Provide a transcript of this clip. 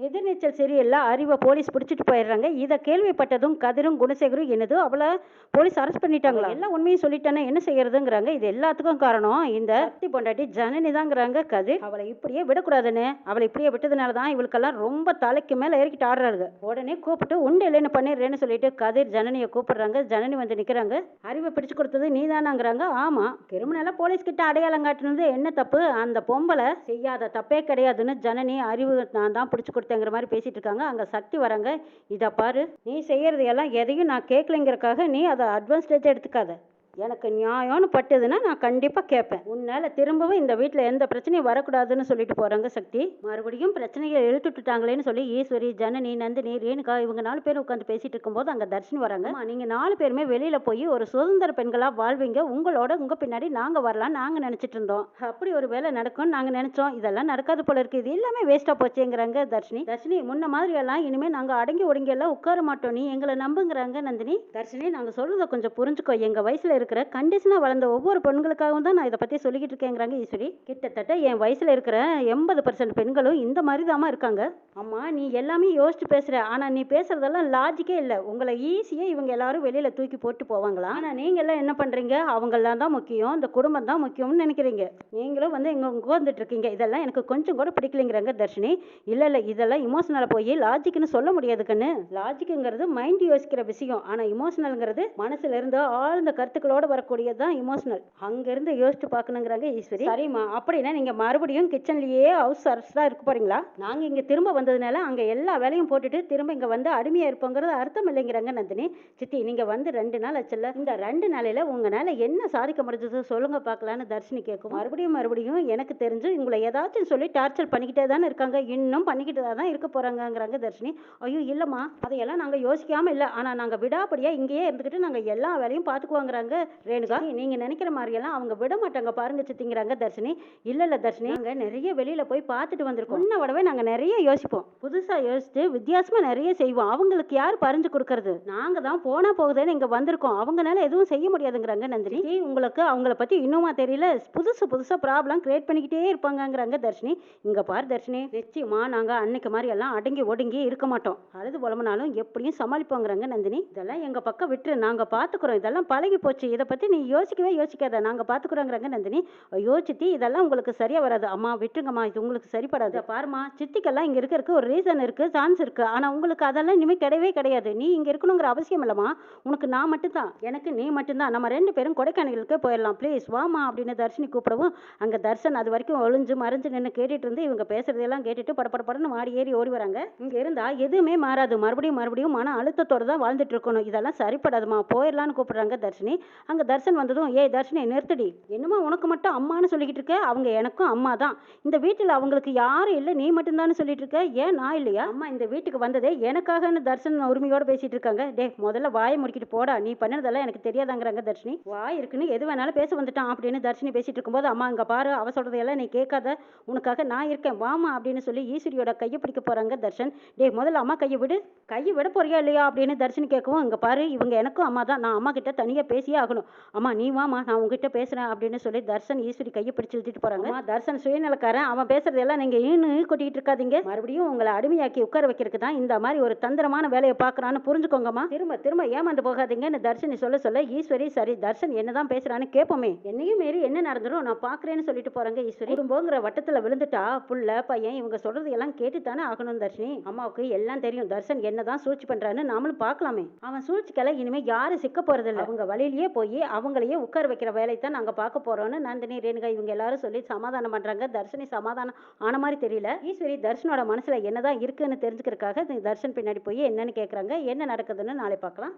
எதிர்நீச்சல் சரியில்லை, அறிவை போலீஸ் பிடிச்சிட்டு போயிடுறாங்க. இதை கேள்விப்பட்டதும் கதிரும் குணசேகரும் என்னதோ அவளை போலீஸ் அரெஸ்ட் பண்ணிட்டாங்களா, எல்லா உண்மையும் சொல்லிட்டானே என்ன செய்யறதுங்கிறாங்க. இது எல்லாத்துக்கும் காரணம் இந்த சக்தி பொண்டாட்டி ஜனனி தாங்கிறாங்க கதிர். அவளை இப்படியே விடக்கூடாதுன்னு, அவளை இப்படியே விட்டதுனால தான் இவளுக்கெல்லாம் ரொம்ப தலைக்கு மேலே ஏறிக்கிட்டு ஆடுறாங்க. உடனே கூப்பிட்டு உண்டு இல்லைன்னு பண்ணிடுறேன்னு சொல்லிட்டு கதிர் ஜனனியை கூப்பிடுறாங்க. ஜனனி வந்து நிற்கிறாங்க. அறிவை பிடிச்சு கொடுத்தது நீ தானாங்கிறாங்க. ஆமாம், கிரிமினலாக போலீஸ் கிட்ட அடையாளம் காட்டுனது என்ன தப்பு, அந்த பொம்பளை செய்யாத தப்பே கிடையாதுன்னு ஜனனி அறிவு நான் தான் பிடிச்சி கொடுத்தேங்கிற மாதிரி பேசிட்டு இருக்காங்க. அங்கே சக்தி வராங்க. இதை பாரு, நீ செய்யறது எல்லாம் எதையும் நான் கேட்கலைங்கிறக்காக நீ அதை அட்வான்ஸ்டேஜ் எடுத்துக்காத. எனக்கு நியாயம்னு பட்டுதுன்னா நான் கண்டிப்பாக கேட்பேன். உன்னால் திரும்பவும் இந்த வீட்டில் எந்த பிரச்சனையும் வரக்கூடாதுன்னு சொல்லிட்டு போகிறாங்க சக்தி. மறுபடியும் பிரச்சனைகளை இழுத்துட்டுட்டாங்களேன்னு சொல்லி ஈஸ்வரி, ஜனனி, நந்தினி, ரேணுகா இவங்க 4 பேரும் உட்காந்து பேசிட்டு இருக்கும்போது அங்கே தர்ஷினி வராங்க. நீங்கள் 4 பேருமே வெளியில் போய் ஒரு சுதந்திர பெண்களாக வாழ்வீங்க, உங்களோட உங்கள் பின்னாடி நாங்கள் வரலாம் நாங்கள் நினச்சிட்டு இருந்தோம். அப்படி ஒரு வேலை நடக்கும்னு நாங்கள் நினச்சோம். இதெல்லாம் நடக்காது போல இருக்குது. இது எல்லாமே வேஸ்ட்டாக போச்சேங்கிறாங்க தர்ஷினி. தர்ஷினி, முன்ன மாதிரி எல்லாம் இனிமேல் நாங்கள் அடங்கி ஒடுங்கி எல்லாம் உட்கார மாட்டோம், நீ எங்களை நம்புங்கிறாங்க நந்தினி. தர்ஷினி, நாங்கள் சொல்கிறத கொஞ்சம் புரிஞ்சுக்கோ. எங்கள் வயசில் இருக்கிற கண்டிஷனாக வளர்ந்த ஒவ்வொரு பெண்களுக்காகவும் தான் நான் இதை பற்றி சொல்லிக்கிட்டு இருக்கேங்கிறாங்க ஈஸ்வரி. கிட்டத்தட்ட என் வயசில் இருக்கிற 80% பெண்களும் இந்த மாதிரி தாமா இருக்காங்க. அம்மா, நீ எல்லாமே யோசிச்சு பேசுகிற, ஆனால் நீ பேசுறதெல்லாம் லாஜிக்கே இல்லை. உங்களை ஈஸியாக இவங்க எல்லாரும் வெளியில் தூக்கி போட்டு போவாங்களா? ஆனால் நீங்கள் எல்லாம் என்ன பண்ணுறீங்க, அவங்கெல்லாம் தான் முக்கியம், இந்த குடும்பம் தான் முக்கியம்னு நினைக்கிறீங்க. நீங்களும் வந்து இங்கே உட்கார்ந்துட்டு இருக்கீங்க. இதெல்லாம் எனக்கு கொஞ்சம் கூட பிடிக்கலைங்கிறாங்க தர்ஷினி. இல்லை இதெல்லாம் இமோஷனலாக போய் லாஜிக்னு சொல்ல முடியாது கண்ணு. லாஜிக்குங்கிறது மைண்ட் யோசிக்கிற விஷயம், ஆனால் இமோஷனல்ங்கிறது மனசுல இருந்து ஆழ்ந்த கருத்துக்களோட வரக்கூடியதுதான் இமோஷனல். அங்கிருந்து யோசிச்சு பார்க்கணுங்கிறாங்க ஈஸ்வரி. சரிம்மா, அப்படின்னா நீங்க மறுபடியும் கிச்சன்லயே ஹவுஸ் அரெஸ்டா இருக்க போறீங்களா? நாங்க இங்க திரும்ப வந்ததுனால அங்க எல்லா வேலையும் போட்டுட்டு திரும்ப இங்க வந்து அடிமையா இருப்போங்கிறது அர்த்தம் இல்லைங்கிறாங்க நந்தினி. சித்தி, நீங்க வந்து 2 நாள் ஆச்சுல்ல, இந்த 2 நாளையில உங்களால என்ன சாதிக்க முடிஞ்சது சொல்லுங்க பார்க்கலான்னு தர்ஷினி கேட்கும். மறுபடியும் எனக்கு தெரிஞ்சு உங்களை ஏதாச்சும் சொல்லி டார்ச்சர் பண்ணிக்கிட்டே தானே இருக்காங்க, இன்னும் பண்ணிக்கிட்டு தான் இருக்க போறாங்கிறாங்க தர்ஷினி. ஐயோ இல்லம்மா, அதையெல்லாம் நாங்க யோசிக்காம இல்லை, ஆனா நாங்க விடாப்படியா இங்கேயே இருந்துக்கிட்டு நாங்க எல்லா வேலையும் பார்த்துக்குவாங்கிறாங்க ரேணுகா. நீங்க நினைக்கிற மாதிரியெல்லாம் அவங்க விட மாட்டாங்க பாருங்க சித்திங்கிறாங்க தர்ஷினி. இல்ல தர்ஷினி, நாங்க நிறைய வெளியில போய் பார்த்துட்டு வந்திருக்கோம். உன்னை விடவே நாங்க நிறைய யோசிப்போம், புதுசா யோசிச்சு வித்தியாசமா நிறைய செய்வோம். அவங்களுக்கு யார் பறிஞ்சு கொடுக்கறது? நாங்க தான் போனா போகுதுன்னு இங்க வந்திருக்கோம், அவங்களால எதுவும் செய்ய முடியாதுங்கிறாங்க நந்தினி. உங்களுக்கு அவங்கள பத்தி இன்னுமா தெரியல, புதுசா ப்ராப்ளம் கிரியேட் பண்ணிக்கிட்டே இருப்பாங்கிறாங்க தர்ஷினி. இங்க பாரு தர்ஷினி, நிச்சயமா நாங்க அன்னைக்கு மாதிரி எல்லாம் அடங்கி ஒடுங்கி இருக்க மாட்டோம். அழுது புலம்புனாலும் எப்படியும் சமாளிப்போங்கிறாங்க நந்தினி. இதெல்லாம் எங்க பக்கம் விட்டு நாங்க பாத்துக்கிறோம், இதெல்லாம் பழகி போச்சு, இதை பத்தி நீ யோசிக்கவே யோசிக்காத, நாங்க பாத்துக்கிறோங்கிறாங்க நந்தினி. ஐயோ சித்தி, இதெல்லாம் உங்களுக்கு சரியா வராது. அம்மா விட்டுருங்கம்மா, இது உங்களுக்கு சரிப்படாது. பாருமா, சித்திக்கெல்லாம் இங்க இருக்கிறதுக்கு ஒரு ரீசன் இருக்கு, சான்ஸ் இருக்கு, ஆனா உங்களுக்கு அதெல்லாம் இனிமே கிடையவே கிடையாது. நீ இங்க இருக்கணுங்கிற அவசியம் இல்லம்மா, உனக்கு நான் மட்டும்தான், எனக்கு நீ மட்டும்தான். நம்ம 2 பேரும் கொடைக்கானலுக்கு போயிடலாம், ப்ளீஸ் வாமா அப்படின்னு தர்ஷினி கூப்பிடவும் அங்க தர்ஷன் அது வரைக்கும் ஒளிஞ்சு மறைஞ்சு நின்று கேட்டுட்டு இருந்து இவங்க பேசுறதெல்லாம் கேட்டுட்டு படப்படன்னு மாடி ஏறி ஓடி வராங்க. இங்க இருந்தா எதுவுமே மாறாது, மறுபடியும் மன அழுத்தத்தோட தான் வாழ்ந்துட்டு இருக்கணும், இதெல்லாம் சரிப்படாதுமா, போயிடலான்னு கூப்பிடுறாங்க தர்ஷினி. அங்க தர்ஷன் வந்ததும், ஏய் தர்ஷினி நிறுத்தடி, என்னமோ உனக்கு மட்டும் அம்மானு சொல்லிக்கிட்டு இருக்க, அவங்க எனக்கும் அம்மா தான், இந்த வீட்டில் அவங்களுக்கு யாரும் இல்லை, நீ மட்டும்தான் சொல்லிட்டு இருக்க, ஏன் நான் இல்லையா? அம்மா இந்த வீட்டுக்கு வந்ததே எனக்காகன்னு தர்ஷன் உரிமையோட பேசிட்டு இருக்காங்க. டே முதல்ல வாயை முடிக்கிட்டு போடா, நீ பண்ணதெல்லாம் எனக்கு தெரியாதாங்கிறாங்க தர்ஷினி. வாய் இருக்குன்னு எது வேணாலும் பேச வந்துட்டான் அப்படின்னு தர்ஷினி பேசிட்டு இருக்கும்போது, அம்மா இங்க பாரு, அவ சொல்றதையெல்லாம் நீ கேட்காத, உனக்காக நான் இருக்கேன் வாமா அப்படின்னு சொல்லி ஈஸ்வரியோட கையை பிடிக்க போறாங்க தர்ஷன். டே முதல்ல அம்மா கையை விட போறியா இல்லையா அப்படின்னு தர்ஷினி கேட்கவும், இங்க பாரு இவங்க எனக்கும் அம்மா தான், நான் அம்மா கிட்ட தனியா பேசியே ஆகணும், அம்மா நீ வாமா நான் உங்ககிட்ட பேசுறேன் அப்படின்னு சொல்லி தர்ஷன் ஈஸ்வரி கையை பிடிச்சு இழுத்துட்டு போறாங்க. தர்ஷன் சுயநலக்காரன், அவன் பேசுறதெல்லாம் நீங்க கொட்டிட்டு இருக்காதீங்க, மறுபடியும் உங்களை அடிமையாக்கி உட்கார வைக்கிறதுக்கு தான் இந்த மாதிரி ஒரு தந்திரமான வேலையை பாக்குறான்னு புரிஞ்சுக்கோங்கம்மா, திரும்ப ஏமாந்து போகாதீங்கன்னு தர்ஷனி சொல்ல ஈஸ்வரி சரி தர்ஷன் என்னதான் பேசுறான்னு கேட்போமே, என்னையும் மீறி என்ன நடந்துரும் நான் பாக்குறேன்னு சொல்லிட்டு போறாங்க ஈஸ்வரி. குடும்பங்கிற வட்டத்துல விழுந்துட்டா புள்ள பையன் இவங்க சொல்றது எல்லாம் கேட்டுத்தானே ஆகணும் தர்ஷினி. அம்மாவுக்கு எல்லாம் தெரியும், தர்ஷன் என்னதான் சூழ்ச்சி பண்றான்னு நாமளும் பார்க்கலாமே, அவன் சூழ்ச்சிக்கல இனிமே யாரும் சிக்க போறது இல்லை, அவங்க வழியிலேயே போய் அவங்களையே உட்கார வைக்கிற வேலை தான் நாங்க பார்க்க போறோம்னு நந்தினி ரேணுகா இவங்க எல்லாரும் சொல்லி சமாதானம் பண்றாங்க. தர்ஷினி சமாதானம் ஆன மாதிரி தெரியல. ஈஸ்வரி தர்ஷனோட மனசுல என்னதான் இருக்குன்னு தெரிஞ்சுக்கிறதுக்காக தர்ஷன் பின்னாடி போய் என்னன்னு கேட்கறாங்க. என்ன நடக்குதுன்னு நாளை பார்க்கலாம்.